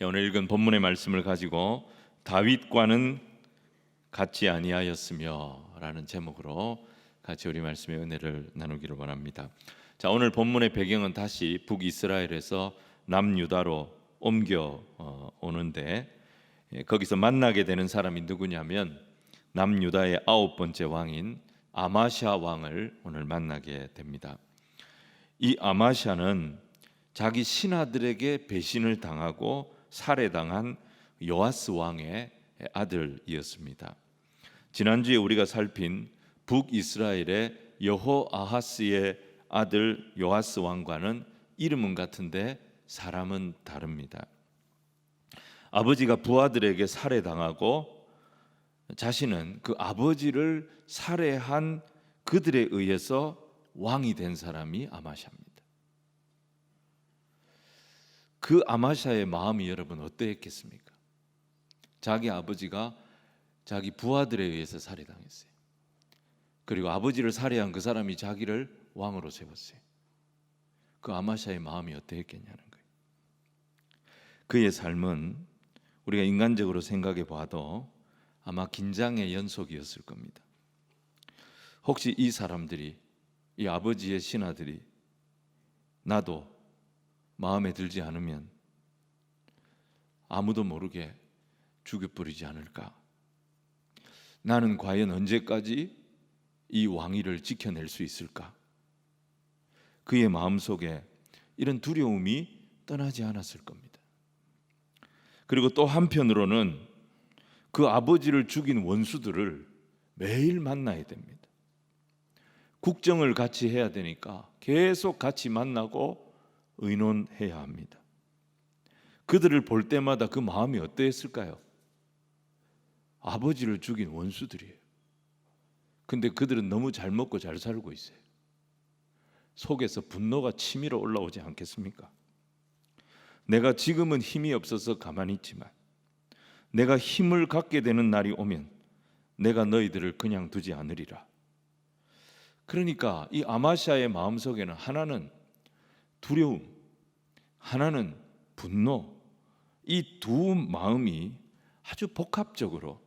오늘 읽은 본문의 말씀을 가지고 다윗과는 같지 아니하였으며 라는 제목으로 같이 우리 말씀의 은혜를 나누기를 원합니다. 자, 오늘 본문의 배경은 다시 북이스라엘에서 남유다로 옮겨 오는데 거기서 만나게 되는 사람이 누구냐면 남유다의 9번째 왕인 아마샤 왕을 오늘 만나게 됩니다. 이 아마샤는 자기 신하들에게 배신을 당하고 살해당한 요아스 왕의 아들이었습니다. 지난주에 우리가 살핀 북이스라엘의 여호아하스의 아들 요아스 왕과는 이름은 같은데 사람은 다릅니다. 아버지가 부하들에게 살해당하고 자신은 그 아버지를 살해한 그들에 의해서 왕이 된 사람이 아마샤입니다. 그 아마샤의 마음이 여러분 어떠했겠습니까? 자기 아버지가 자기 부하들에 의해서 살해당했어요. 그리고 아버지를 살해한 그 사람이 자기를 왕으로 세웠어요. 그 아마샤의 마음이 어떠했겠냐는 거예요. 그의 삶은 우리가 인간적으로 생각해 봐도 아마 긴장의 연속이었을 겁니다. 혹시 이 사람들이, 이 아버지의 신하들이 나도 마음에 들지 않으면 아무도 모르게 죽여버리지 않을까? 나는 과연 언제까지 이 왕위를 지켜낼 수 있을까? 그의 마음속에 이런 두려움이 떠나지 않았을 겁니다. 그리고 또 한편으로는 그 아버지를 죽인 원수들을 매일 만나야 됩니다. 국정을 같이 해야 되니까 계속 같이 만나고 의논해야 합니다. 그들을 볼 때마다 그 마음이 어떠했을까요? 아버지를 죽인 원수들이에요. 근데 그들은 너무 잘 먹고 잘 살고 있어요. 속에서 분노가 치밀어 올라오지 않겠습니까? 내가 지금은 힘이 없어서 가만히 있지만 내가 힘을 갖게 되는 날이 오면 내가 너희들을 그냥 두지 않으리라. 그러니까 이 아마샤의 마음속에는 하나는 두려움, 하나는 분노, 이 두 마음이 아주 복합적으로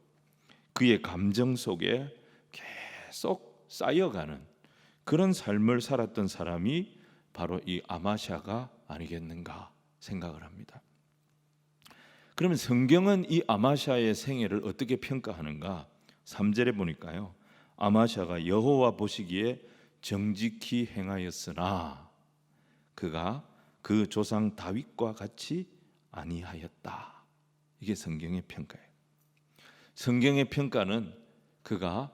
그의 감정 속에 계속 쌓여가는 그런 삶을 살았던 사람이 바로 이 아마샤가 아니겠는가 생각을 합니다. 그러면 성경은 이 아마샤의 생애를 어떻게 평가하는가? 3절에 보니까요, 아마샤가 여호와 보시기에 정직히 행하였으나 그가 그 조상 다윗과 같이 아니하였다. 이게 성경의 평가예요. 성경의 평가는 그가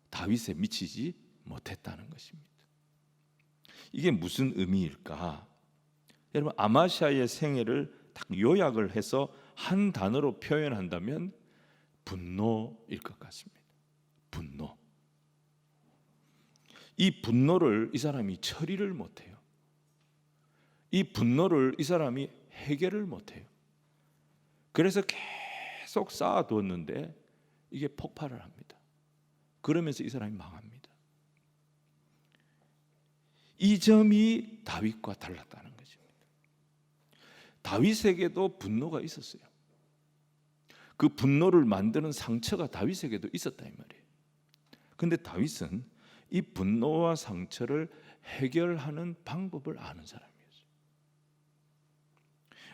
다윗에 미치지 못했다는 것입니다. 이게 무슨 의미일까? 여러분, 아마샤의 생애를 딱 요약을 해서 한 단어로 표현한다면 분노일 것 같습니다. 분노. 이 분노를 이 사람이 처리를 못해요. 이 분노를 이 사람이 해결을 못해요. 그래서 계속 쌓아두었는데 이게 폭발을 합니다. 그러면서 이 사람이 망합니다. 이 점이 다윗과 달랐다는 것입니다. 다윗에게도 분노가 있었어요. 그 분노를 만드는 상처가 다윗에게도 있었다 이 말이에요. 그런데 다윗은 이 분노와 상처를 해결하는 방법을 아는 사람이었어요.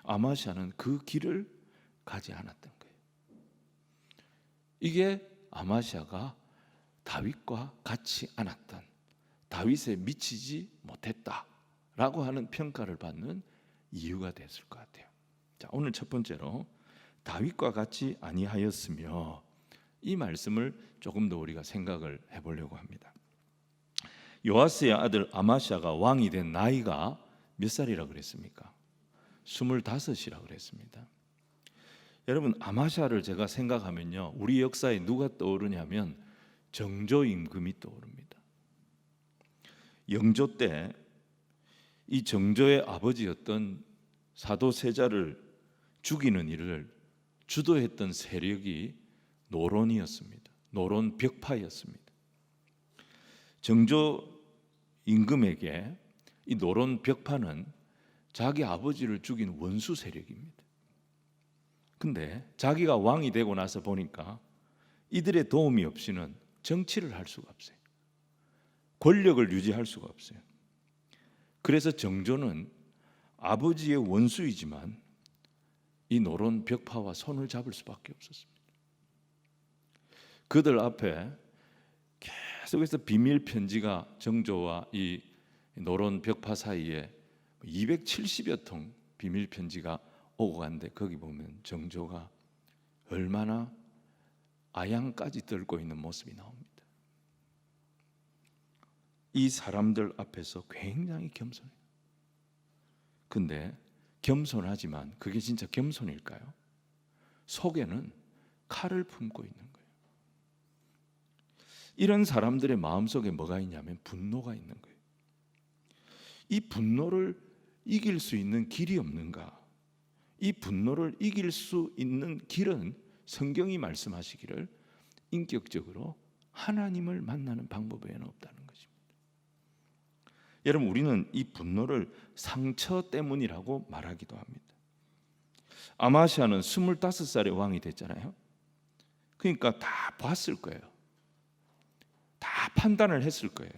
아마샤는 그 길을 가지 않았던 거예요. 이게 아마샤가 다윗과 같이 않았던, 다윗에 미치지 못했다라고 하는 평가를 받는 이유가 됐을 것 같아요. 자, 오늘 첫 번째로 다윗과 같이 아니하였으며, 이 말씀을 조금 더 우리가 생각을 해보려고 합니다. 요아스의 아들 아마샤가 왕이 된 나이가 몇 살이라고 그랬습니까? 25이라고 그랬습니다. 여러분, 아마샤를 제가 생각하면요, 우리 역사에 누가 떠오르냐면 정조 임금이 떠오릅니다. 영조 때 이 정조의 아버지였던 사도세자를 죽이는 일을 주도했던 세력이 노론이었습니다. 노론 벽파였습니다. 정조 임금에게 이 노론 벽파는 자기 아버지를 죽인 원수 세력입니다. 근데 자기가 왕이 되고 나서 보니까 이들의 도움이 없이는 정치를 할 수가 없어요. 권력을 유지할 수가 없어요. 그래서 정조는 아버지의 원수이지만 이 노론 벽파와 손을 잡을 수밖에 없었습니다. 그들 앞에 계속해서 비밀 편지가 정조와 이 노론 벽파 사이에 270여 통 비밀 편지가 오고 갔는데 거기 보면 정조가 얼마나 아양까지 들고 있는 모습이 나옵니다. 이 사람들 앞에서 굉장히 겸손해요. 근데 겸손하지만 그게 진짜 겸손일까요? 속에는 칼을 품고 있는 거예요. 이런 사람들의 마음속에 뭐가 있냐면 분노가 있는 거예요. 이 분노를 이길 수 있는 길이 없는가? 이 분노를 이길 수 있는 길은 성경이 말씀하시기를 인격적으로 하나님을 만나는 방법 외에는 없다는 것입니다. 여러분, 우리는 이 분노를 상처 때문이라고 말하기도 합니다. 아마시아는 25살의 왕이 됐잖아요. 그러니까 다 봤을 거예요. 다 판단을 했을 거예요.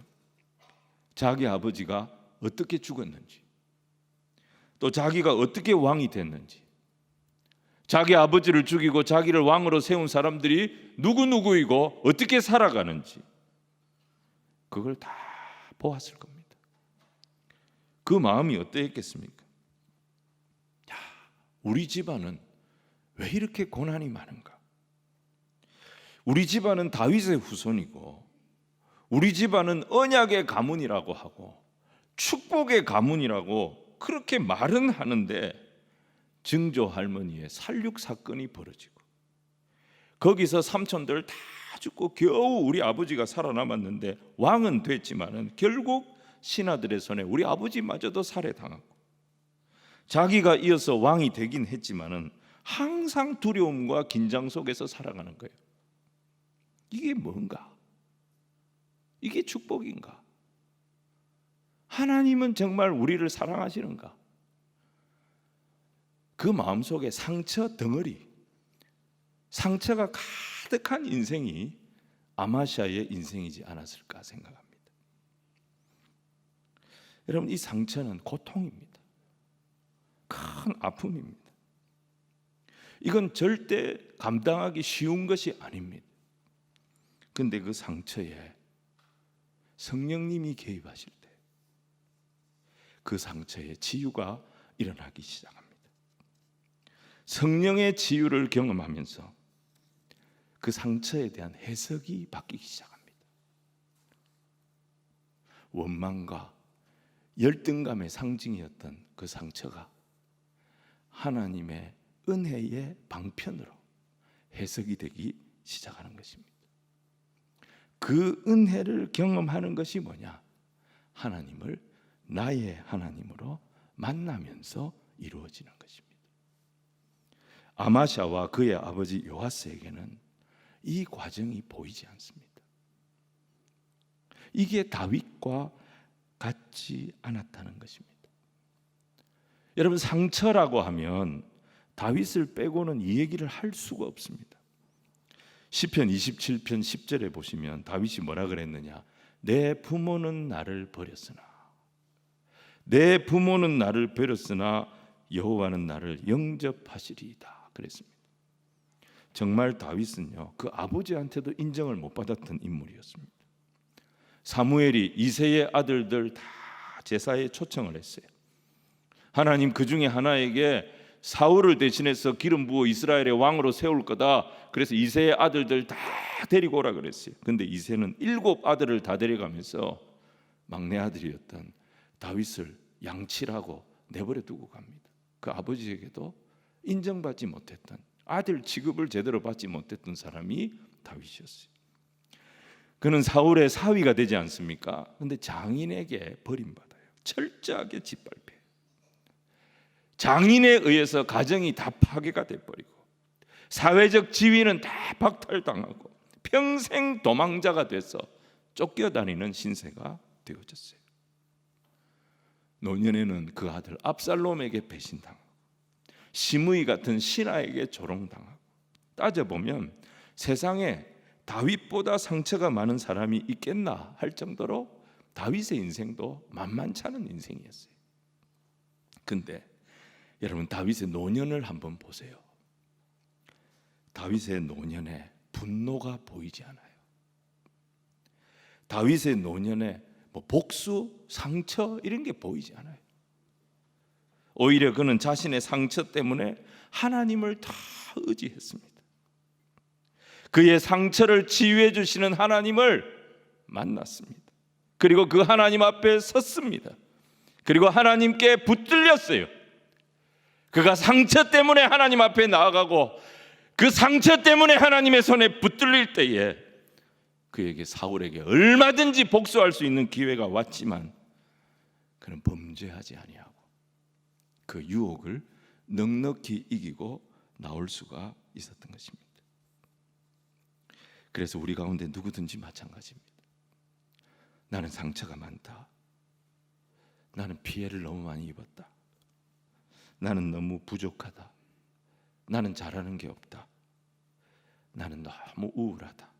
자기 아버지가 어떻게 죽었는지, 또 자기가 어떻게 왕이 됐는지, 자기 아버지를 죽이고 자기를 왕으로 세운 사람들이 누구누구이고 어떻게 살아가는지 그걸 다 보았을 겁니다. 그 마음이 어떠했겠습니까? 야, 우리 집안은 왜 이렇게 고난이 많은가? 우리 집안은 다윗의 후손이고 우리 집안은 언약의 가문이라고 하고 축복의 가문이라고 그렇게 말은 하는데 증조 할머니의 살육 사건이 벌어지고 거기서 삼촌들 다 죽고 겨우 우리 아버지가 살아남았는데 왕은 됐지만은 결국 신하들의 손에 우리 아버지마저도 살해당하고 자기가 이어서 왕이 되긴 했지만은 항상 두려움과 긴장 속에서 살아가는 거예요. 이게 뭔가? 이게 축복인가? 하나님은 정말 우리를 사랑하시는가? 그 마음속에 상처 덩어리, 상처가 가득한 인생이 아마시아의 인생이지 않았을까 생각합니다. 여러분, 이 상처는 고통입니다. 큰 아픔입니다. 이건 절대 감당하기 쉬운 것이 아닙니다. 그런데 그 상처에 성령님이 개입하실 때 그 상처에 치유가 일어나기 시작합니다. 성령의 치유를 경험하면서 그 상처에 대한 해석이 바뀌기 시작합니다. 원망과 열등감의 상징이었던 그 상처가 하나님의 은혜의 방편으로 해석이 되기 시작하는 것입니다. 그 은혜를 경험하는 것이 뭐냐? 하나님을 나의 하나님으로 만나면서 이루어지는 것입니다. 아마샤와 그의 아버지 요아스에게는 이 과정이 보이지 않습니다. 이게 다윗과 같지 않았다는 것입니다. 여러분, 상처라고 하면 다윗을 빼고는 이 얘기를 할 수가 없습니다. 시편 27편 10절에 보시면 다윗이 뭐라 그랬느냐? 내 부모는 나를 버렸으나 내 부모는 나를 버렸으나 여호와는 나를 영접하시리이다 그랬습니다. 정말 다윗은요, 그 아버지한테도 인정을 못 받았던 인물이었습니다. 사무엘이 이새의 아들들 다 제사에 초청을 했어요. 하나님 그 중에 하나에게 사울을 대신해서 기름 부어 이스라엘의 왕으로 세울 거다. 그래서 이새의 아들들 다 데리고 오라 그랬어요. 근데 이새는 7 아들을 다 데려가면서 막내 아들이었던 다윗을 양치라고 내버려 두고 갑니다. 그 아버지에게도 인정받지 못했던, 아들 취급을 제대로 받지 못했던 사람이 다윗이었어요. 그는 사울의 사위가 되지 않습니까? 그런데 장인에게 버림받아요. 철저하게 짓밟혀요. 장인에 의해서 가정이 다 파괴가 돼버리고 사회적 지위는 다 박탈당하고 평생 도망자가 돼서 쫓겨다니는 신세가 되어졌어요. 노년에는 그 아들 압살롬에게 배신당하고 시므이 같은 신하에게 조롱당하고, 따져보면 세상에 다윗보다 상처가 많은 사람이 있겠나 할 정도로 다윗의 인생도 만만치 않은 인생이었어요. 근데 여러분, 다윗의 노년을 한번 보세요. 다윗의 노년에 분노가 보이지 않아요. 다윗의 노년에 복수, 상처 이런 게 보이지 않아요. 오히려 그는 자신의 상처 때문에 하나님을 다 의지했습니다. 그의 상처를 치유해 주시는 하나님을 만났습니다. 그리고 그 하나님 앞에 섰습니다. 그리고 하나님께 붙들렸어요. 그가 상처 때문에 하나님 앞에 나아가고 그 상처 때문에 하나님의 손에 붙들릴 때에 그에게, 사울에게 얼마든지 복수할 수 있는 기회가 왔지만 그는 범죄하지 아니하고 그 유혹을 넉넉히 이기고 나올 수가 있었던 것입니다. 그래서 우리 가운데 누구든지 마찬가지입니다. 나는 상처가 많다. 나는 피해를 너무 많이 입었다. 나는 너무 부족하다. 나는 잘하는 게 없다. 나는 너무 우울하다.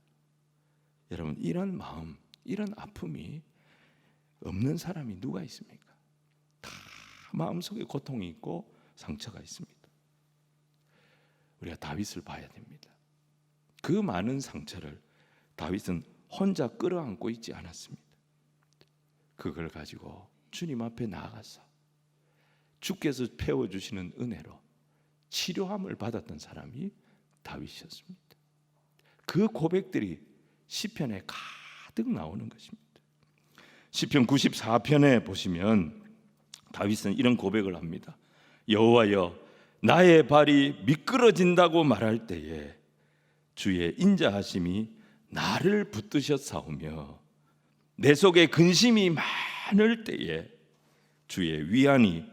여러분, 이런 마음, 이런 아픔이 없는 사람이 누가 있습니까? 다 마음속에 고통이 있고 상처가 있습니다. 우리가 다윗을 봐야 됩니다. 그 많은 상처를 다윗은 혼자 끌어안고 있지 않았습니다. 그걸 가지고 주님 앞에 나아가서 주께서 태워주시는 은혜로 치료함을 받았던 사람이 다윗이었습니다. 그 고백들이 시편에 가득 나오는 것입니다. 시편 94편에 보시면 다윗은 이런 고백을 합니다. 여호와여, 나의 발이 미끄러진다고 말할 때에 주의 인자하심이 나를 붙드셨사오며 내 속에 근심이 많을 때에 주의 위안이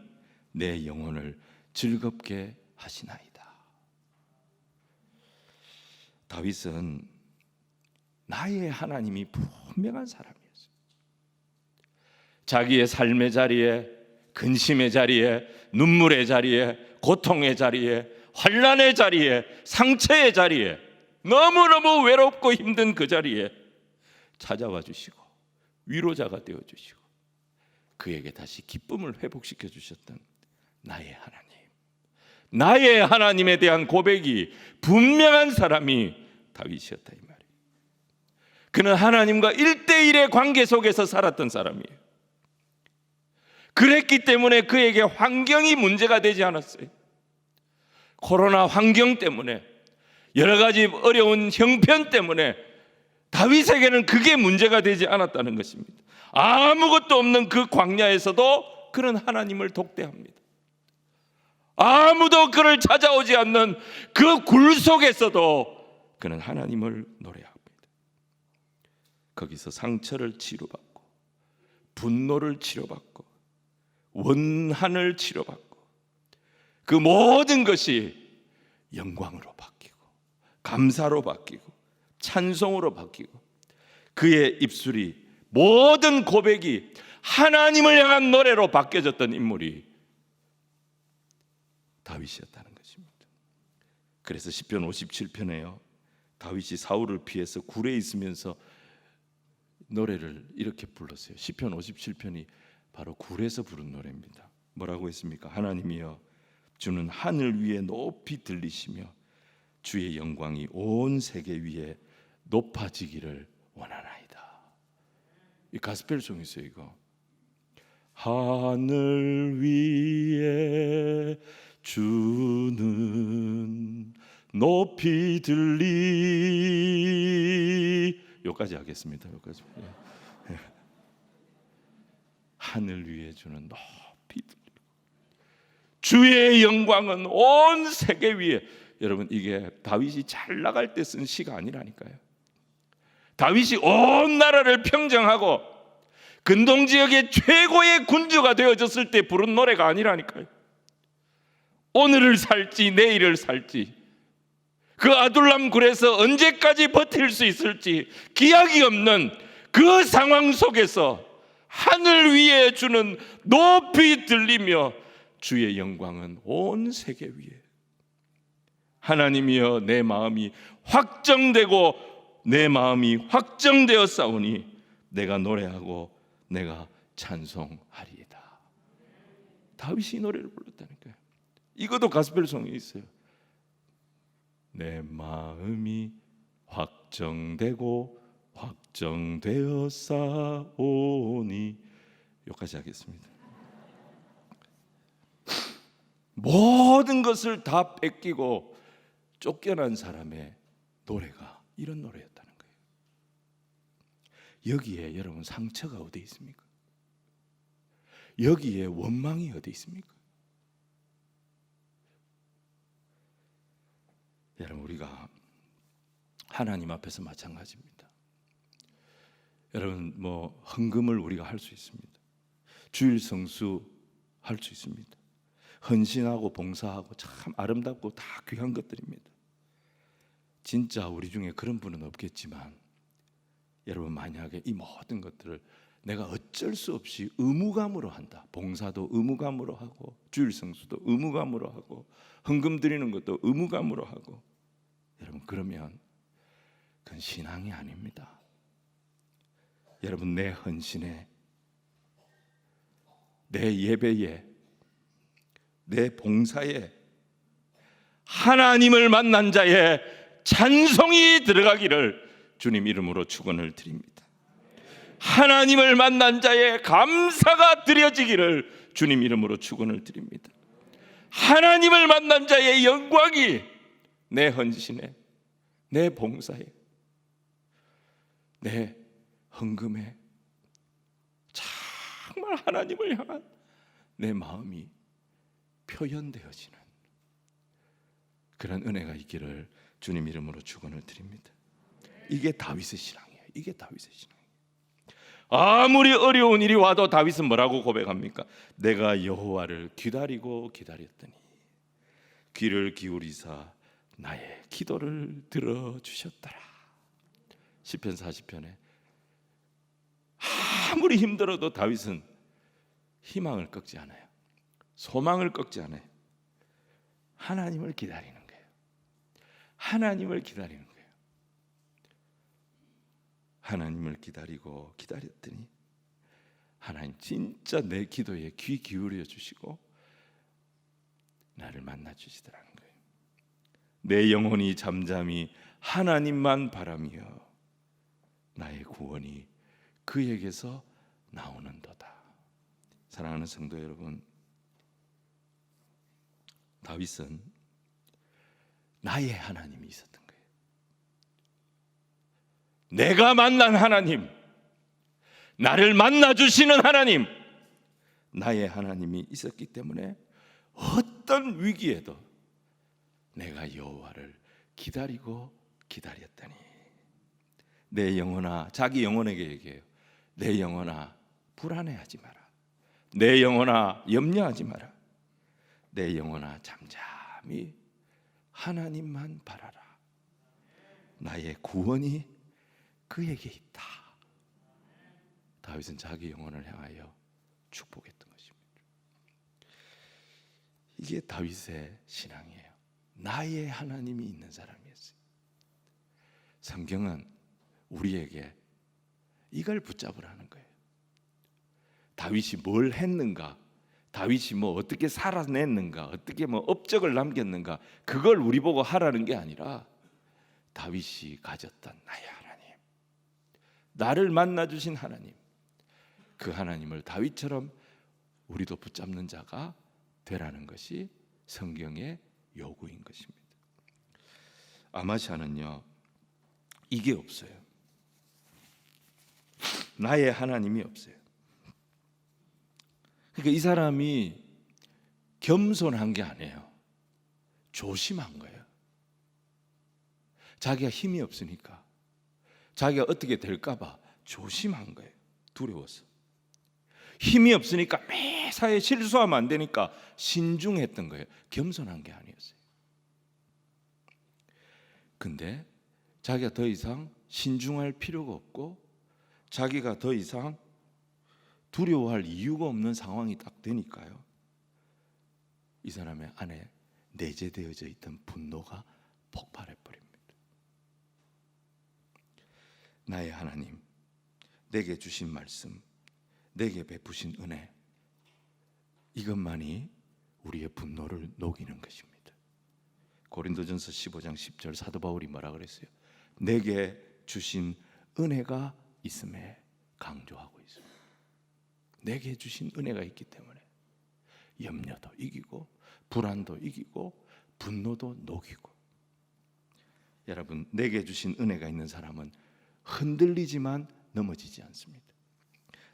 내 영혼을 즐겁게 하시나이다. 다윗은 나의 하나님이 분명한 사람이었어요. 자기의 삶의 자리에, 근심의 자리에, 눈물의 자리에, 고통의 자리에, 환난의 자리에, 상처의 자리에, 너무너무 외롭고 힘든 그 자리에 찾아와 주시고 위로자가 되어 주시고 그에게 다시 기쁨을 회복시켜 주셨던 나의 하나님, 나의 하나님에 대한 고백이 분명한 사람이 다윗이었다 이 말이에요. 그는 하나님과 1대1의 관계 속에서 살았던 사람이에요. 그랬기 때문에 그에게 환경이 문제가 되지 않았어요. 코로나 환경 때문에, 여러 가지 어려운 형편 때문에 다윗에게는 그게 문제가 되지 않았다는 것입니다. 아무것도 없는 그 광야에서도 그는 하나님을 독대합니다. 아무도 그를 찾아오지 않는 그 굴 속에서도 그는 하나님을 노래합니다. 거기서 상처를 치료받고, 분노를 치료받고, 원한을 치료받고, 그 모든 것이 영광으로 바뀌고, 감사로 바뀌고, 찬송으로 바뀌고, 그의 입술이, 모든 고백이 하나님을 향한 노래로 바뀌어졌던 인물이 다윗이었다는 것입니다. 그래서 시편 57편에요, 다윗이 사울을 피해서 굴에 있으면서 노래를 이렇게 불렀어요. 시편 57편이 바로 굴에서 부른 노래입니다. 뭐라고 했습니까? 하나님이여, 주는 하늘 위에 높이 들리시며 주의 영광이 온 세계 위에 높아지기를 원하나이다. 이 가스펠송이 있어요. 이거 하늘 위에 주는 높이 들리, 여기까지 하겠습니다. 여기까지. 하늘 위에 주는 높이 들리고 주의 영광은 온 세계 위에. 여러분, 이게 다윗이 잘 나갈 때 쓴 시가 아니라니까요. 다윗이 온 나라를 평정하고 근동 지역의 최고의 군주가 되어졌을 때 부른 노래가 아니라니까요. 오늘을 살지 내일을 살지, 그 아둘람 굴에서 언제까지 버틸 수 있을지 기약이 없는 그 상황 속에서 하늘 위에 주는 높이 들리며 주의 영광은 온 세계 위에. 하나님이여, 내 마음이 확정되고 내 마음이 확정되어 싸우니 내가 노래하고 내가 찬송하리이다. 다윗이 노래를 불렀다니까요. 이것도 가스펠송에 있어요. 내 마음이 확정되고 확정되어 싸우니. 여기까지 하겠습니다. 모든 것을 다 뺏기고 쫓겨난 사람의 노래가 이런 노래였다는 거예요. 여기에 여러분 상처가 어디 있습니까? 여기에 원망이 어디 있습니까? 여러분, 우리가 하나님 앞에서 마찬가지입니다. 여러분, 헌금을 우리가 할 수 있습니다. 주일 성수 할 수 있습니다. 헌신하고 봉사하고 참 아름답고 다 귀한 것들입니다. 진짜 우리 중에 그런 분은 없겠지만, 여러분, 만약에 이 모든 것들을 내가 어쩔 수 없이 의무감으로 한다. 봉사도 의무감으로 하고, 주일 성수도 의무감으로 하고, 헌금 드리는 것도 의무감으로 하고, 여러분, 그러면 그건 신앙이 아닙니다. 여러분, 내 헌신에, 내 예배에, 내 봉사에 하나님을 만난 자의 찬송이 들어가기를 주님 이름으로 축원을 드립니다. 하나님을 만난 자의 감사가 드려지기를 주님 이름으로 축원을 드립니다. 하나님을 만난 자의 영광이 내 헌신에, 내 봉사에, 내 헌금에 정말 하나님을 향한 내 마음이 표현되어지는 그런 은혜가 있기를 주님 이름으로 축원을 드립니다. 이게 다윗의 신앙이에요. 이게 다윗의 신앙이에요. 아무리 어려운 일이 와도 다윗은 뭐라고 고백합니까? 내가 여호와를 기다리고 기다렸더니 귀를 기울이사 나의 기도를 들어주셨더라. 시편 40편에 아무리 힘들어도 다윗은 희망을 꺾지 않아요. 소망을 꺾지 않아요. 하나님을 기다리는 거예요. 하나님을 기다리는 거예요. 하나님을 기다리고 기다렸더니 하나님 진짜 내 기도에 귀 기울여 주시고 나를 만나 주시더라는 거예요. 내 영혼이 잠잠히 하나님만 바라며 나의 구원이 그에게서 나오는도다. 사랑하는 성도 여러분, 다윗은 나의 하나님이 있었던 거예요. 내가 만난 하나님, 나를 만나주시는 하나님, 나의 하나님이 있었기 때문에 어떤 위기에도 내가 여호와를 기다리고 기다렸더니 내 영혼아, 자기 영혼에게 얘기해요. 내 영혼아 불안해하지 마라. 내 영혼아 염려하지 마라. 내 영혼아 잠잠히 하나님만 바라라. 나의 구원이 그에게 있다. 다윗은 자기 영혼을 향하여 축복했던 것입니다. 이게 다윗의 신앙이에요. 나의 하나님이 있는 사람이었어요. 성경은 우리에게 이걸 붙잡으라는 거예요. 다윗이 뭘 했는가, 다윗이 어떻게 살아냈는가, 어떻게 업적을 남겼는가, 그걸 우리 보고 하라는 게 아니라 다윗이 가졌던 나의 하나님, 나를 만나주신 하나님, 그 하나님을 다윗처럼 우리도 붙잡는 자가 되라는 것이 성경의 요구인 것입니다. 아마샤는요, 이게 없어요. 나의 하나님이 없어요. 그러니까 이 사람이 겸손한 게 아니에요. 조심한 거예요. 자기가 힘이 없으니까, 자기가 어떻게 될까 봐 조심한 거예요. 두려워서. 힘이 없으니까 매사에 실수하면 안 되니까 신중했던 거예요. 겸손한 게 아니었어요. 근데 자기가 더 이상 신중할 필요가 없고 자기가 더 이상 두려워할 이유가 없는 상황이 딱 되니까요, 이 사람의 안에 내재되어져 있던 분노가 폭발해 버립니다. 나의 하나님, 내게 주신 말씀, 내게 베푸신 은혜, 이것만이 우리의 분노를 녹이는 것입니다. 고린도전서 15장 10절 사도 바울이 뭐라 그랬어요? 내게 주신 은혜가 있음에 강조하고 있습니다. 내게 주신 은혜가 있기 때문에 염려도 이기고 불안도 이기고 분노도 녹이고. 여러분, 내게 주신 은혜가 있는 사람은 흔들리지만 넘어지지 않습니다.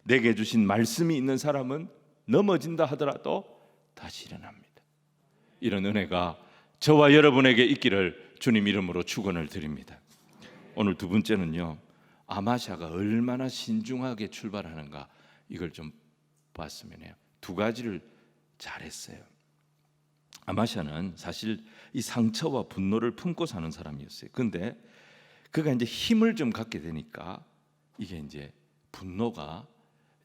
내게 주신 말씀이 있는 사람은 넘어진다 하더라도 다시 일어납니다. 이런 은혜가 저와 여러분에게 있기를 주님 이름으로 축원을 드립니다. 오늘 두 번째는요, 아마샤가 얼마나 신중하게 출발하는가, 이걸 좀 봤으면 해요. 두 가지를 잘했어요. 아마샤는 사실 이 상처와 분노를 품고 사는 사람이었어요. 근데 그가 이제 힘을 좀 갖게 되니까 이게 이제 분노가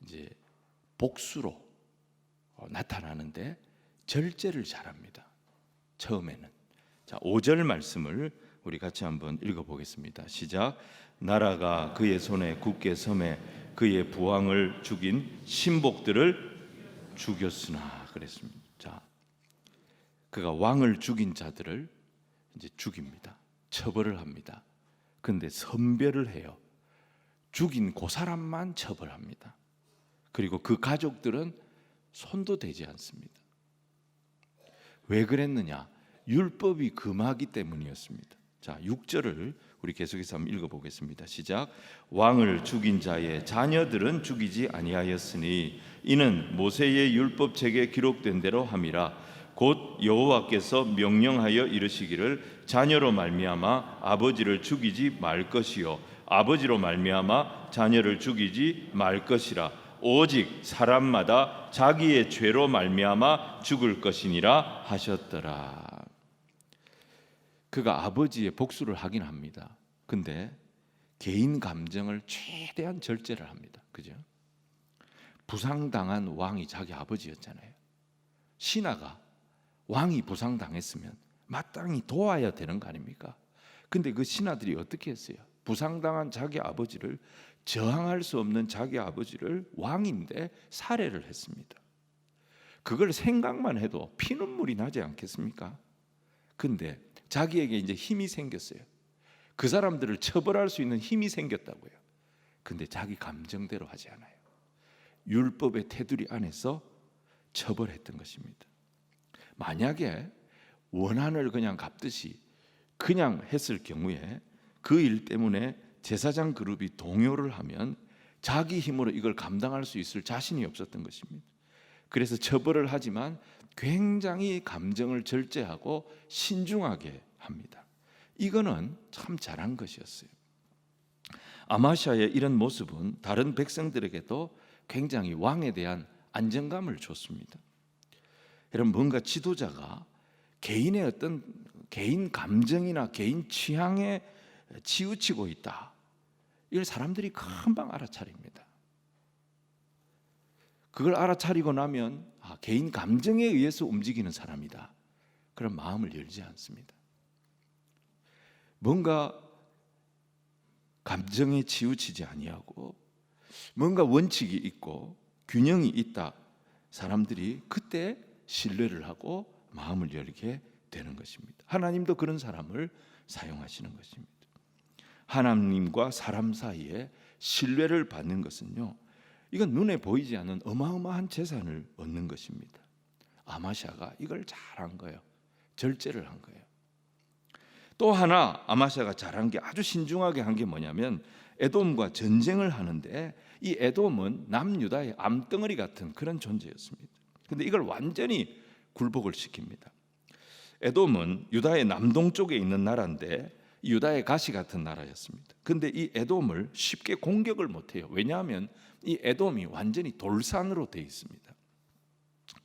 이제 복수로 나타나는데 절제를 잘합니다. 처음에는. 자, 5절 말씀을 우리 같이 한번 읽어보겠습니다. 시작. 나라가 그의 손에 굳게 섬에 그의 부왕을 죽인 신복들을 죽였으나 그랬습니다. 자, 그가 왕을 죽인 자들을 이제 죽입니다. 처벌을 합니다. 근데 선별을 해요. 죽인 그 사람만 처벌합니다. 그리고 그 가족들은 손도 대지 않습니다. 왜 그랬느냐? 율법이 금하기 때문이었습니다. 자, 6절을 우리 계속해서 한번 읽어보겠습니다. 시작. 왕을 죽인 자의 자녀들은 죽이지 아니하였으니 이는 모세의 율법책에 기록된 대로 함이라. 곧 여호와께서 명령하여 이르시기를 자녀로 말미암아 아버지를 죽이지 말 것이요 아버지로 말미암아 자녀를 죽이지 말 것이라. 오직 사람마다 자기의 죄로 말미암아 죽을 것이니라 하셨더라. 그가 아버지의 복수를 하긴 합니다. 근데 개인 감정을 최대한 절제를 합니다. 그죠? 부상당한 왕이 자기 아버지였잖아요. 신하가 왕이 부상당했으면 마땅히 도와야 되는 거 아닙니까? 근데 그 신하들이 어떻게 했어요? 부상당한 자기 아버지를, 저항할 수 없는 자기 아버지를 왕인데 살해를 했습니다. 그걸 생각만 해도 피눈물이 나지 않겠습니까? 근데 자기에게 이제 힘이 생겼어요. 그 사람들을 처벌할 수 있는 힘이 생겼다고요. 근데 자기 감정대로 하지 않아요. 율법의 테두리 안에서 처벌했던 것입니다. 만약에 원한을 그냥 갚듯이 그냥 했을 경우에 그 일 때문에 제사장 그룹이 동요를 하면 자기 힘으로 이걸 감당할 수 있을 자신이 없었던 것입니다. 그래서 처벌을 하지만 굉장히 감정을 절제하고 신중하게 합니다. 이거는 참 잘한 것이었어요. 아마샤의 이런 모습은 다른 백성들에게도 굉장히 왕에 대한 안정감을 줬습니다. 여러분, 뭔가 지도자가 개인의 어떤 개인 감정이나 개인 취향에 치우치고 있다, 이걸 사람들이 금방 알아차립니다. 그걸 알아차리고 나면 개인 감정에 의해서 움직이는 사람이다, 그런 마음을 열지 않습니다. 뭔가 감정에 치우치지 아니하고 뭔가 원칙이 있고 균형이 있다, 사람들이 그때 신뢰를 하고 마음을 열게 되는 것입니다. 하나님도 그런 사람을 사용하시는 것입니다. 하나님과 사람 사이에 신뢰를 받는 것은요, 이건 눈에 보이지 않는 어마어마한 재산을 얻는 것입니다. 아마샤가 이걸 잘한 거예요. 절제를 한 거예요. 또 하나 아마샤가 잘한 게, 아주 신중하게 한 게 뭐냐면 에돔과 전쟁을 하는데 이 에돔은 남유다의 암덩어리 같은 그런 존재였습니다. 근데 이걸 완전히 굴복을 시킵니다. 에돔은 유다의 남동쪽에 있는 나라인데 유다의 가시 같은 나라였습니다. 근데 이 에돔을 쉽게 공격을 못해요. 왜냐하면 이 에돔이 완전히 돌산으로 되어 있습니다.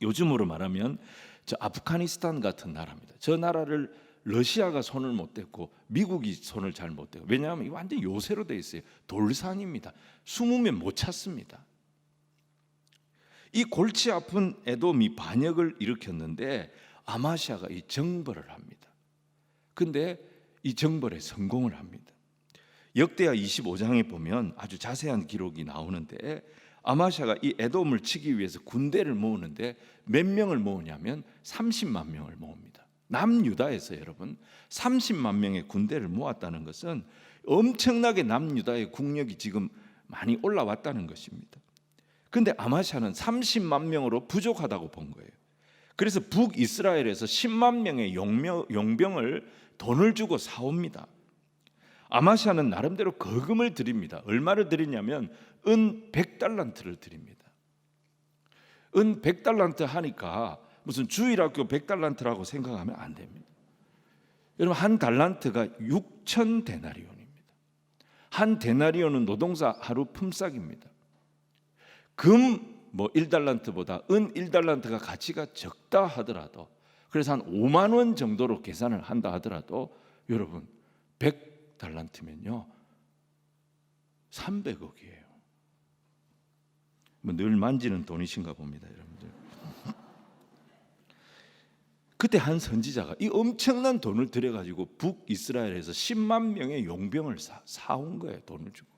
요즘으로 말하면 저 아프가니스탄 같은 나라입니다. 저 나라를 러시아가 손을 못 댔고 미국이 손을 잘 못 대고, 왜냐하면 이 완전히 요새로 되어 있어요. 돌산입니다. 숨으면 못 찾습니다. 이 골치 아픈 에돔이 반역을 일으켰는데 아마시아가 이 정벌을 합니다. 근데 이 정벌에 성공을 합니다. 역대하 25장에 보면 아주 자세한 기록이 나오는데 아마시아가 이 에돔을 치기 위해서 군대를 모으는데 몇 명을 모으냐면 30만 명을 모읍니다. 남유다에서 여러분 30만 명의 군대를 모았다는 것은 엄청나게 남유다의 국력이 지금 많이 올라왔다는 것입니다. 근데 아마시아는 30만 명으로 부족하다고 본 거예요. 그래서 북이스라엘에서 10만 명의 용병을 돈을 주고 사옵니다. 아마시아는 나름대로 거금을 드립니다. 얼마를 드리냐면 은 100달란트를 드립니다. 은 100달란트 하니까 무슨 주일학교 100달란트라고 생각하면 안 됩니다. 여러분 한 달란트가 6천 데나리온입니다. 한 데나리온은 노동자 하루 품삯입니다. 금 1달란트보다 은 1달란트가 가치가 적다 하더라도 그래서 한 5만 원 정도로 계산을 한다 하더라도 여러분 100달란트면요 300억이에요. 늘 만지는 돈이신가 봅니다, 여러분들. 그때 한 선지자가 이 엄청난 돈을 들여가지고 북이스라엘에서 10만 명의 용병을 사온 거예요, 돈을 주고.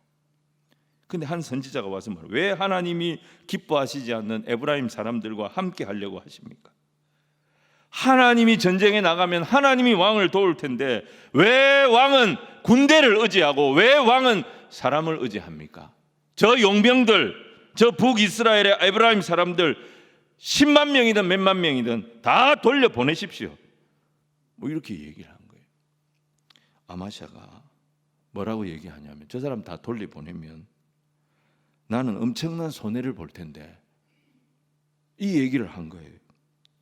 근데 한 선지자가 와서 말해요. 왜 하나님이 기뻐하시지 않는 에브라임 사람들과 함께 하려고 하십니까? 하나님이 전쟁에 나가면 하나님이 왕을 도울 텐데 왜 왕은 군대를 의지하고 왜 왕은 사람을 의지합니까? 저 용병들, 저 북이스라엘의 에브라임 사람들 10만 명이든 몇만 명이든 다 돌려보내십시오. 이렇게 얘기를 한 거예요. 아마시아가 뭐라고 얘기하냐면 저 사람 다 돌려보내면 나는 엄청난 손해를 볼 텐데 이 얘기를 한 거예요.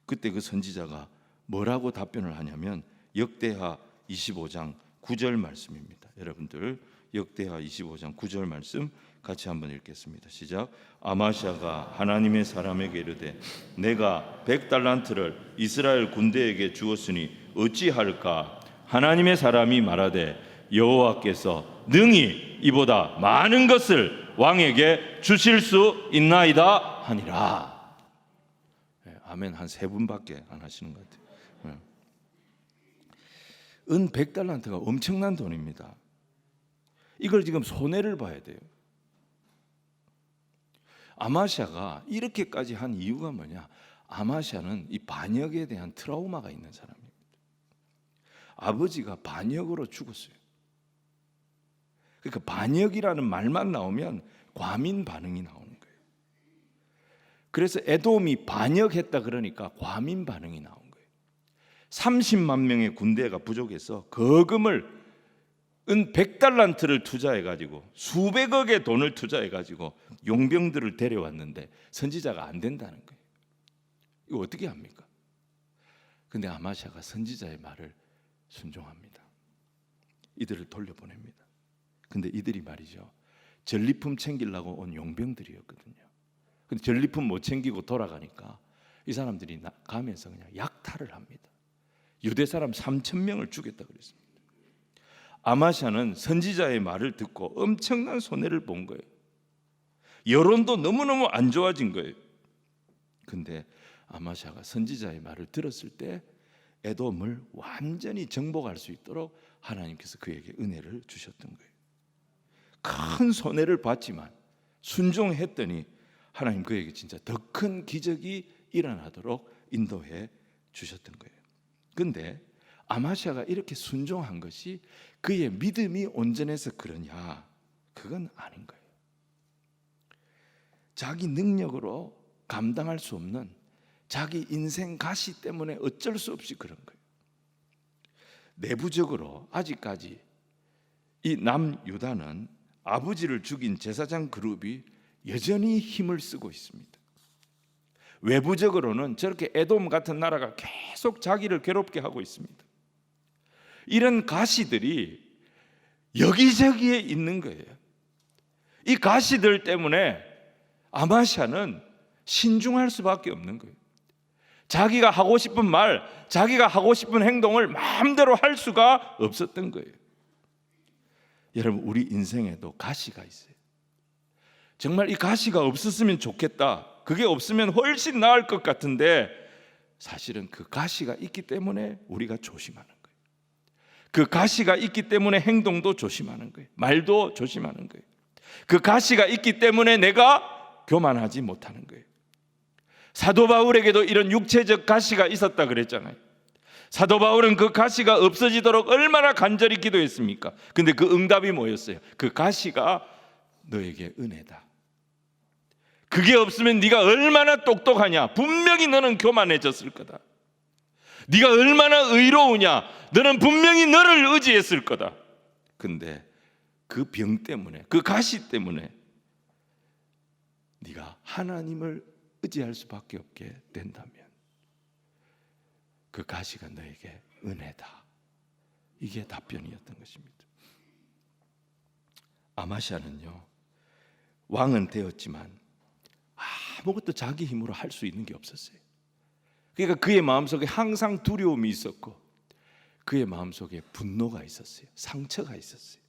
그때 그 선지자가 뭐라고 답변을 하냐면 역대하 25장 9절 말씀입니다. 여러분들 역대하 25장 9절 말씀 같이 한번 읽겠습니다. 시작. 아마시아가 하나님의 사람에게 이르되 내가 100달란트를 이스라엘 군대에게 주었으니 어찌할까? 하나님의 사람이 말하되 여호와께서 능히 이보다 많은 것을 왕에게 주실 수 있나이다 하니라. 아멘. 한 3분밖에 안 하시는 것 같아요. 은 100달란트가 엄청난 돈입니다. 이걸 지금 손해를 봐야 돼요. 아마시아가 이렇게까지 한 이유가 뭐냐? 아마시아는 이 반역에 대한 트라우마가 있는 사람입니다. 아버지가 반역으로 죽었어요. 그러니까 반역이라는 말만 나오면 과민 반응이 나오는 거예요. 그래서 에돔이 반역했다 그러니까 과민 반응이 나온 거예요. 30만 명의 군대가 부족해서 거금을 은 100달란트를 투자해가지고 수백억의 돈을 투자해가지고 용병들을 데려왔는데 선지자가 안 된다는 거예요. 이거 어떻게 합니까? 근데 아마시아가 선지자의 말을 순종합니다. 이들을 돌려보냅니다. 근데 이들이 말이죠, 전리품 챙기려고 온 용병들이었거든요. 근데 전리품 못 챙기고 돌아가니까 이 사람들이 가면서 그냥 약탈을 합니다. 유대 사람 3,000명을 죽였다 그랬습니다. 아마시아는 선지자의 말을 듣고 엄청난 손해를 본 거예요. 여론도 너무너무 안 좋아진 거예요. 근데 아마시아가 선지자의 말을 들었을 때 에돔을 완전히 정복할 수 있도록 하나님께서 그에게 은혜를 주셨던 거예요. 큰 손해를 봤지만 순종했더니 하나님 그에게 진짜 더 큰 기적이 일어나도록 인도해 주셨던 거예요. 근데 아마시아가 이렇게 순종한 것이 그의 믿음이 온전해서 그러냐? 그건 아닌 거예요. 자기 능력으로 감당할 수 없는 자기 인생 가시 때문에 어쩔 수 없이 그런 거예요. 내부적으로 아직까지 이 남유다는 아버지를 죽인 제사장 그룹이 여전히 힘을 쓰고 있습니다. 외부적으로는 저렇게 에돔 같은 나라가 계속 자기를 괴롭게 하고 있습니다. 이런 가시들이 여기저기에 있는 거예요. 이 가시들 때문에 아마시아는 신중할 수밖에 없는 거예요. 자기가 하고 싶은 말, 자기가 하고 싶은 행동을 마음대로 할 수가 없었던 거예요. 여러분, 우리 인생에도 가시가 있어요. 정말 이 가시가 없었으면 좋겠다, 그게 없으면 훨씬 나을 것 같은데 사실은 그 가시가 있기 때문에 우리가 조심하는 거예요. 그 가시가 있기 때문에 행동도 조심하는 거예요. 말도 조심하는 거예요. 그 가시가 있기 때문에 내가 교만하지 못하는 거예요. 사도 바울에게도 이런 육체적 가시가 있었다 그랬잖아요. 사도 바울은 그 가시가 없어지도록 얼마나 간절히 기도했습니까? 근데 그 응답이 뭐였어요? 그 가시가 너에게 은혜다. 그게 없으면 네가 얼마나 똑똑하냐? 분명히 너는 교만해졌을 거다. 네가 얼마나 의로우냐? 너는 분명히 너를 의지했을 거다. 근데 그 병 때문에, 그 가시 때문에 네가 하나님을 의지할 수밖에 없게 된다면 그 가시가 너에게 은혜다. 이게 답변이었던 것입니다. 아마시아는요, 왕은 되었지만 아무것도 자기 힘으로 할 수 있는 게 없었어요. 그러니까 그의 마음속에 항상 두려움이 있었고 그의 마음속에 분노가 있었어요. 상처가 있었어요.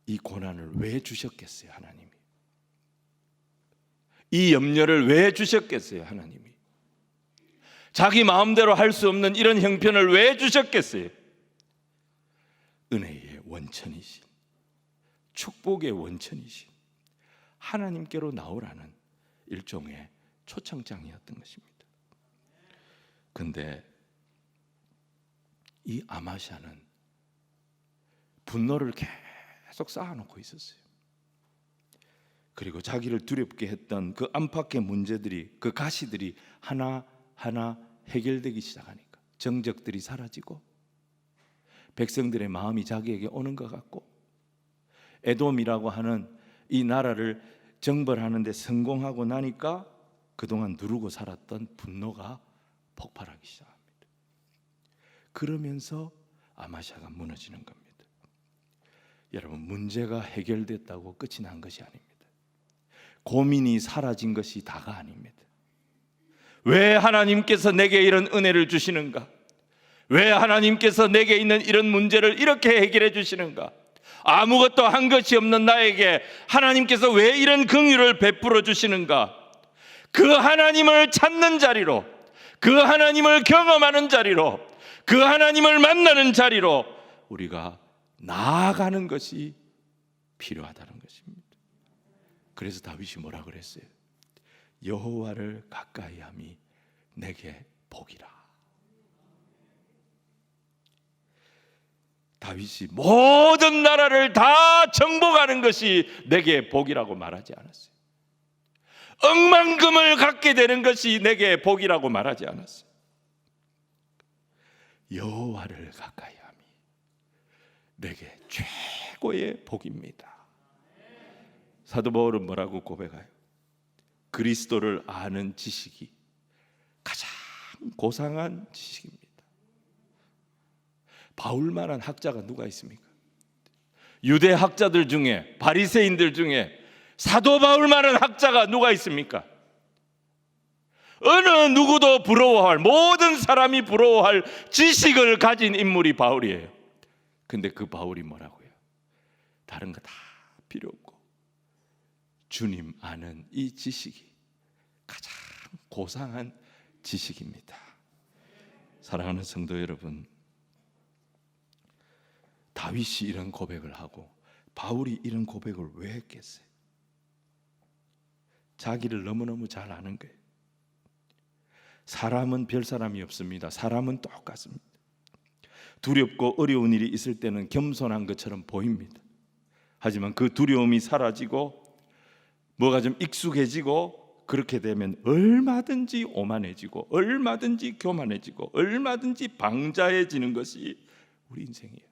이 고난을 왜 주셨겠어요, 하나님이? 이 염려를 왜 주셨겠어요, 하나님이? 자기 마음대로 할 수 없는 이런 형편을 왜 주셨겠어요? 은혜의 원천이신, 축복의 원천이신 하나님께로 나오라는 일종의 초청장이었던 것입니다. 그런데 이 아마시아는 분노를 계속 쌓아놓고 있었어요. 그리고 자기를 두렵게 했던 그 안팎의 문제들이, 그 가시들이 하나하나 해결되기 시작하니까 정적들이 사라지고 백성들의 마음이 자기에게 오는 것 같고 에돔이라고 하는 이 나라를 정벌하는 데 성공하고 나니까 그동안 누르고 살았던 분노가 폭발하기 시작합니다. 그러면서 아마시아가 무너지는 겁니다. 여러분, 문제가 해결됐다고 끝이 난 것이 아닙니다. 고민이 사라진 것이 다가 아닙니다. 왜 하나님께서 내게 이런 은혜를 주시는가? 왜 하나님께서 내게 있는 이런 문제를 이렇게 해결해 주시는가? 아무것도 한 것이 없는 나에게 하나님께서 왜 이런 긍휼을 베풀어 주시는가? 그 하나님을 찾는 자리로, 그 하나님을 경험하는 자리로, 그 하나님을 만나는 자리로 우리가 나아가는 것이 필요하다는 것입니다. 그래서 다윗이 뭐라 그랬어요? 여호와를 가까이함이 내게 복이라. 다윗이 모든 나라를 다 정복하는 것이 내게 복이라고 말하지 않았어요. 억만금을 갖게 되는 것이 내게 복이라고 말하지 않았어요. 여호와를 가까이함이 내게 최고의 복입니다. 사도 바울은 뭐라고 고백해요? 그리스도를 아는 지식이 가장 고상한 지식입니다. 바울만한 학자가 누가 있습니까? 유대 학자들 중에, 바리새인들 중에 사도 바울만한 학자가 누가 있습니까? 어느 누구도 부러워할, 모든 사람이 부러워할 지식을 가진 인물이 바울이에요. 근데 그 바울이 뭐라고요? 다른 거 다 필요 없고 주님 아는 이 지식이 가장 고상한 지식입니다. 사랑하는 성도 여러분, 다윗이 이런 고백을 하고 바울이 이런 고백을 왜 했겠어요? 자기를 너무너무 잘 아는 거예요. 사람은 별 사람이 없습니다. 사람은 똑같습니다. 두렵고 어려운 일이 있을 때는 겸손한 것처럼 보입니다. 하지만 그 두려움이 사라지고 뭐가 좀 익숙해지고 그렇게 되면 얼마든지 오만해지고 얼마든지 교만해지고 얼마든지 방자해지는 것이 우리 인생이에요.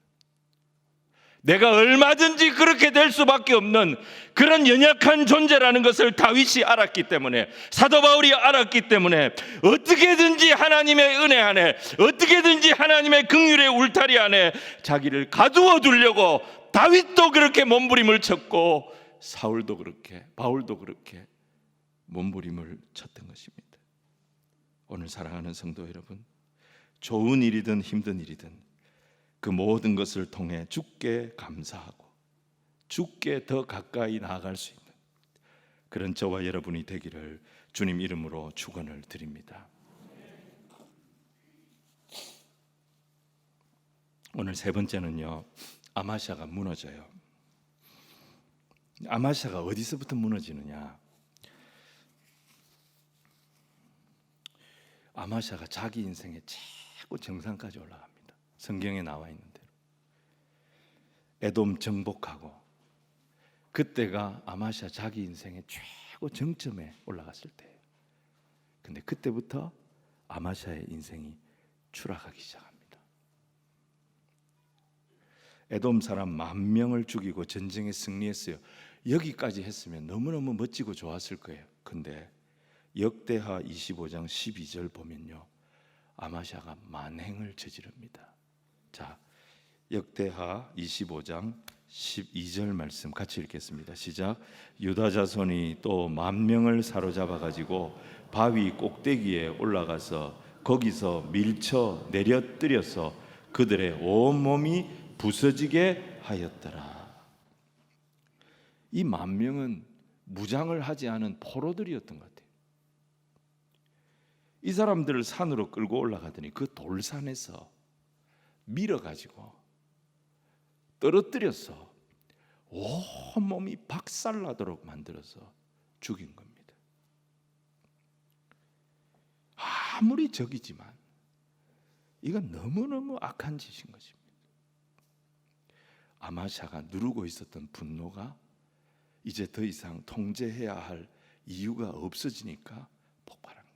내가 얼마든지 그렇게 될 수밖에 없는 그런 연약한 존재라는 것을 다윗이 알았기 때문에, 사도 바울이 알았기 때문에 어떻게든지 하나님의 은혜 안에, 어떻게든지 하나님의 긍휼의 울타리 안에 자기를 가두어 두려고 다윗도 그렇게 몸부림을 쳤고 사울도 그렇게, 바울도 그렇게 몸부림을 쳤던 것입니다. 오늘 사랑하는 성도 여러분, 좋은 일이든 힘든 일이든 그 모든 것을 통해 주께 감사하고 주께 더 가까이 나아갈 수 있는 그런 저와 여러분이 되기를 주님 이름으로 축원을 드립니다. 오늘 세 번째는요, 아마샤가 무너져요. 아마샤가 어디서부터 무너지느냐? 아마샤가 자기 인생의 최고 정상까지 올라갑니다. 성경에 나와 있는 대로 에돔 정복하고, 그때가 아마샤 자기 인생의 최고 정점에 올라갔을 때예요. 근데 그때부터 아마샤의 인생이 추락하기 시작합니다. 에돔 사람 10,000명을 죽이고 전쟁에 승리했어요. 여기까지 했으면 너무너무 멋지고 좋았을 거예요. 근데 역대하 25장 12절 보면요, 아마샤가 만행을 저지릅니다. 자, 역대하 25장 12절 말씀 같이 읽겠습니다. 시작. 유다 자손이 또 10,000명을 사로잡아 가지고 바위 꼭대기에 올라가서 거기서 밀쳐 내려뜨려서 그들의 온몸이 부서지게 하였더라. 이 10,000명은 무장을 하지 않은 포로들이었던 것 같아요. 이 사람들을 산으로 끌고 올라가더니 그 돌산에서 밀어가지고 떨어뜨려서 온몸이 박살나도록 만들어서 죽인 겁니다. 아무리 적이지만 이건 너무너무 악한 짓인 것입니다. 아마샤가 누르고 있었던 분노가 이제 더 이상 통제해야 할 이유가 없어지니까 폭발하는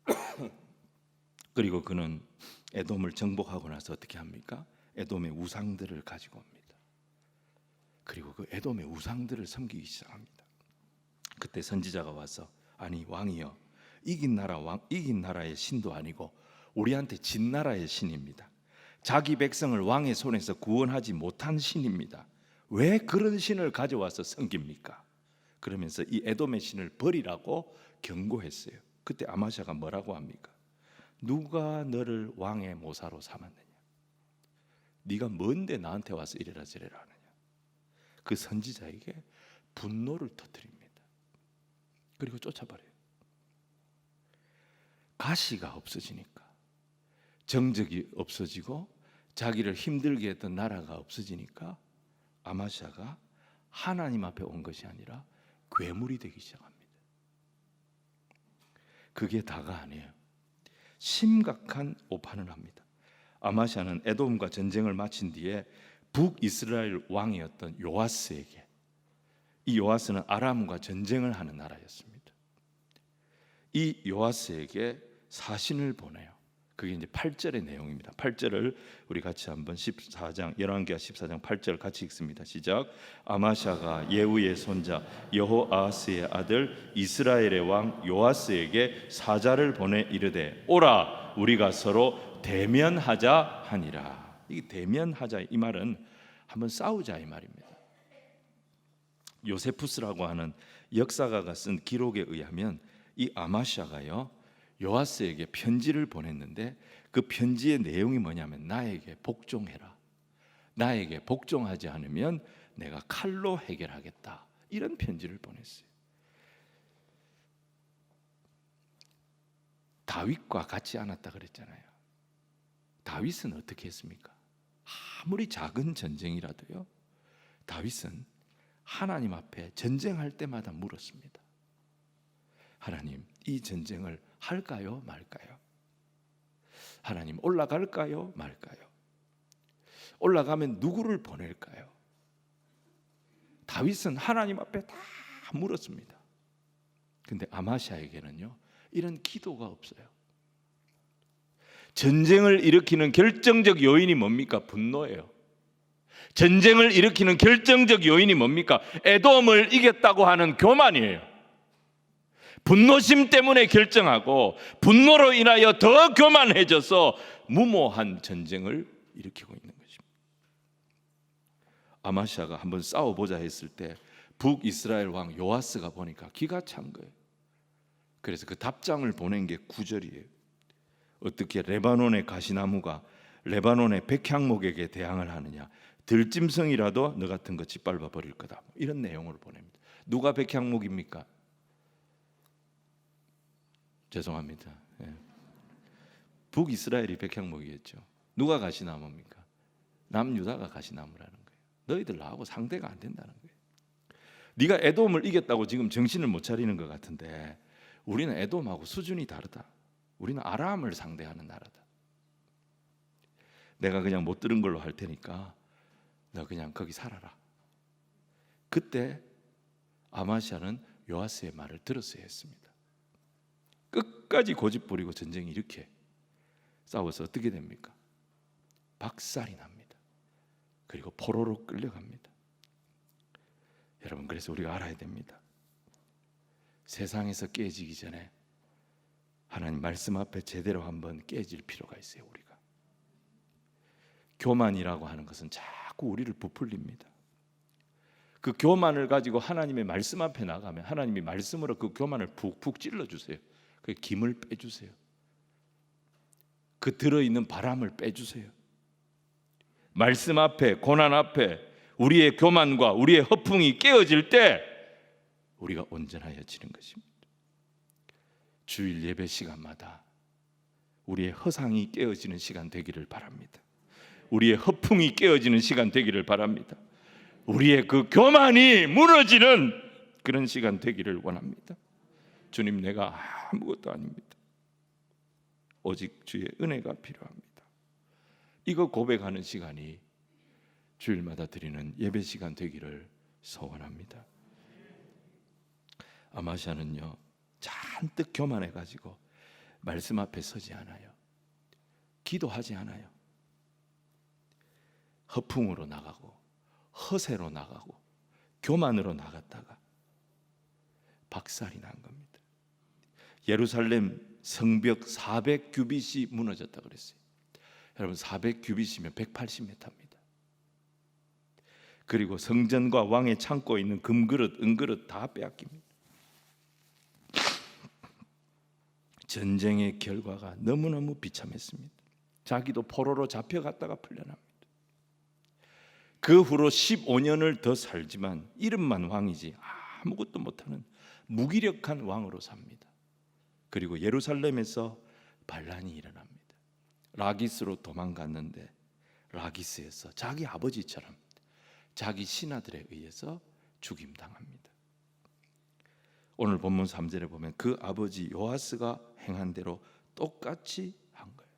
겁니다. 그리고 그는 에돔을 정복하고 나서 어떻게 합니까? 에돔의 우상들을 가지고 옵니다. 그리고 그 에돔의 우상들을 섬기기 시작합니다. 그때 선지자가 와서, 아니 왕이여, 이긴 나라의 신도 아니고 우리한테 진 나라의 신입니다. 자기 백성을 왕의 손에서 구원하지 못한 신입니다. 왜 그런 신을 가져와서 섬깁니까? 그러면서 이 에돔의 신을 버리라고 경고했어요. 그때 아마샤가 뭐라고 합니까? 누가 너를 왕의 모사로 삼았느냐? 네가 뭔데 나한테 와서 이래라 저래라 하느냐? 그 선지자에게 분노를 터뜨립니다. 그리고 쫓아버려요. 가시가 없어지니까, 정적이 없어지고 자기를 힘들게 했던 나라가 없어지니까 아마샤가 하나님 앞에 온 것이 아니라 괴물이 되기 시작합니다. 그게 다가 아니에요. 심각한 오판을 합니다. 아마샤는 에돔과 전쟁을 마친 뒤에 북이스라엘 왕이었던 요아스에게, 이 요아스는 아람과 전쟁을 하는 나라였습니다. 이 요아스에게 사신을 보내요. 그게 이제 8절의 내용입니다. 8절을 우리 같이 한번 14장 열왕기하 14장 8절 같이 읽습니다. 시작. 아마샤가 예후의 손자 여호아스의 아들 이스라엘의 왕 요아스에게 사자를 보내 이르되 오라 우리가 서로 대면하자 하니라. 이 대면하자, 이 말은 한번 싸우자 이 말입니다. 요세푸스라고 하는 역사가가 쓴 기록에 의하면 이 아마샤가요 요아스에게 편지를 보냈는데, 그 편지의 내용이 뭐냐면 나에게 복종해라, 나에게 복종하지 않으면 내가 칼로 해결하겠다, 이런 편지를 보냈어요. 다윗과 같지 않았다 그랬잖아요. 다윗은 어떻게 했습니까? 아무리 작은 전쟁이라도요, 다윗은 하나님 앞에 전쟁할 때마다 물었습니다. 하나님, 이 전쟁을 할까요 말까요? 하나님, 올라갈까요 말까요? 올라가면 누구를 보낼까요? 다윗은 하나님 앞에 다 물었습니다. 근데 아마샤에게는요 이런 기도가 없어요. 전쟁을 일으키는 결정적 요인이 뭡니까? 분노예요. 전쟁을 일으키는 결정적 요인이 뭡니까? 에돔을 이겼다고 하는 교만이에요. 분노심 때문에 결정하고 분노로 인하여 더 교만해져서 무모한 전쟁을 일으키고 있는 것입니다. 아마샤가 한번 싸워보자 했을 때 북이스라엘 왕 요아스가 보니까 기가 찬 거예요. 그래서 그 답장을 보낸 게 9절이에요. 어떻게 레바논의 가시나무가 레바논의 백향목에게 대항을 하느냐? 들짐승이라도 너 같은 거 짓밟아 버릴 거다, 이런 내용으로 보냅니다. 누가 백향목입니까? 죄송합니다. 북이스라엘이 백향목이었죠. 누가 가시나무입니까? 남유다가 가시나무라는 거예요. 너희들 나하고 상대가 안 된다는 거예요. 네가 에돔을 이겼다고 지금 정신을 못 차리는 것 같은데 우리는 에돔하고 수준이 다르다. 우리는 아람을 상대하는 나라다. 내가 그냥 못 들은 걸로 할 테니까 너 그냥 거기 살아라. 그때 아마시아는 요아스의 말을 들었어야 했습니다. 끝까지 고집 부리고 전쟁이 이렇게 싸워서 어떻게 됩니까? 박살이 납니다. 그리고 포로로 끌려갑니다. 여러분, 그래서 우리가 알아야 됩니다. 세상에서 깨지기 전에 하나님 말씀 앞에 제대로 한번 깨질 필요가 있어요. 우리가 교만이라고 하는 것은 자꾸 우리를 부풀립니다. 그 교만을 가지고 하나님의 말씀 앞에 나가면 하나님이 말씀으로 그 교만을 푹푹 찔러주세요. 그 김을 빼주세요. 그 들어있는 바람을 빼주세요. 말씀 앞에, 고난 앞에 우리의 교만과 우리의 허풍이 깨어질 때 우리가 온전하여지는 것입니다. 주일 예배 시간마다 우리의 허상이 깨어지는 시간 되기를 바랍니다. 우리의 허풍이 깨어지는 시간 되기를 바랍니다. 우리의 그 교만이 무너지는 그런 시간 되기를 원합니다. 주님, 내가 아무것도 아닙니다. 오직 주의 은혜가 필요합니다. 이거 고백하는 시간이 주일마다 드리는 예배 시간 되기를 소원합니다. 아마시아는요, 잔뜩 교만해가지고 말씀 앞에 서지 않아요. 기도하지 않아요. 허풍으로 나가고 허세로 나가고 교만으로 나갔다가 박살이 난 겁니다. 예루살렘 성벽 400규빗이 무너졌다 그랬어요. 여러분, 400규빗이면 180m입니다. 그리고 성전과 왕의 창고에 있는 금그릇, 은그릇 다 빼앗깁니다. 전쟁의 결과가 너무너무 비참했습니다. 자기도 포로로 잡혀갔다가 풀려납니다. 그 후로 15년을 더 살지만 이름만 왕이지 아무것도 못하는 무기력한 왕으로 삽니다. 그리고 예루살렘에서 반란이 일어납니다. 라기스로 도망갔는데 라기스에서 자기 아버지처럼 자기 신하들에 의해서 죽임당합니다. 오늘 본문 3절에 보면 그 아버지 요아스가 행한 대로 똑같이 한 거예요.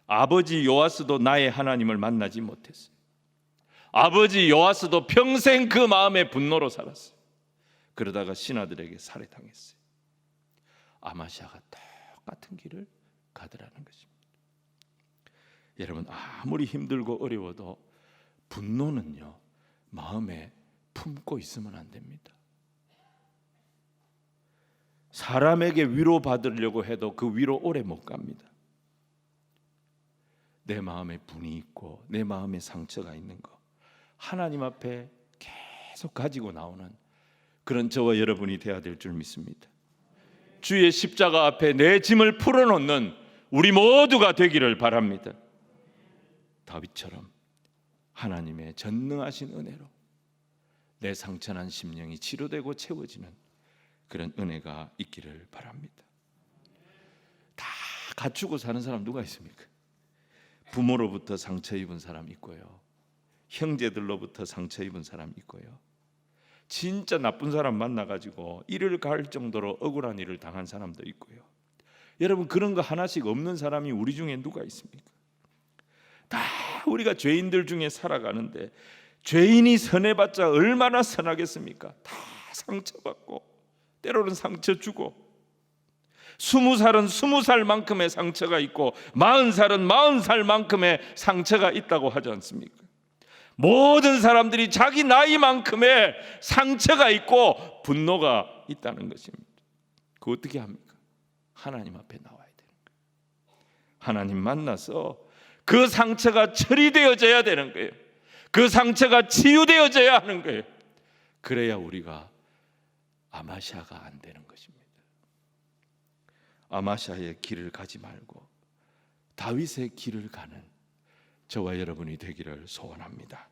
아버지 요아스도 나의 하나님을 만나지 못했어요. 아버지 요아스도 평생 그 마음의 분노로 살았어요. 그러다가 신하들에게 살해당했어요. 아마시아가 똑같은 길을 가더라는 것입니다. 여러분, 아무리 힘들고 어려워도 분노는요, 마음에 품고 있으면 안 됩니다. 사람에게 위로받으려고 해도 그 위로 오래 못 갑니다. 내 마음에 분이 있고 내 마음에 상처가 있는 거 하나님 앞에 계속 가지고 나오는 그런 저와 여러분이 되어야 될 줄 믿습니다. 주의 십자가 앞에 내 짐을 풀어놓는 우리 모두가 되기를 바랍니다. 다윗처럼 하나님의 전능하신 은혜로 내 상처난 심령이 치료되고 채워지는 그런 은혜가 있기를 바랍니다. 다 갖추고 사는 사람 누가 있습니까? 부모로부터 상처 입은 사람 있고요, 형제들로부터 상처 입은 사람 있고요, 진짜 나쁜 사람 만나가지고 이를 가할 정도로 억울한 일을 당한 사람도 있고요. 여러분, 그런 거 하나씩 없는 사람이 우리 중에 누가 있습니까? 다 우리가 죄인들 중에 살아가는데 죄인이 선해봤자 얼마나 선하겠습니까? 다 상처받고 때로는 상처 주고 20살은 20살만큼의 상처가 있고 40살은 40살만큼의 상처가 있다고 하지 않습니까? 모든 사람들이 자기 나이만큼의 상처가 있고 분노가 있다는 것입니다. 그거 어떻게 합니까? 하나님 앞에 나와야 되는 거예요. 하나님 만나서 그 상처가 처리되어져야 되는 거예요. 그 상처가 치유되어져야 하는 거예요. 그래야 우리가 아마시아가 안 되는 것입니다. 아마시아의 길을 가지 말고 다윗의 길을 가는 저와 여러분이 되기를 소원합니다.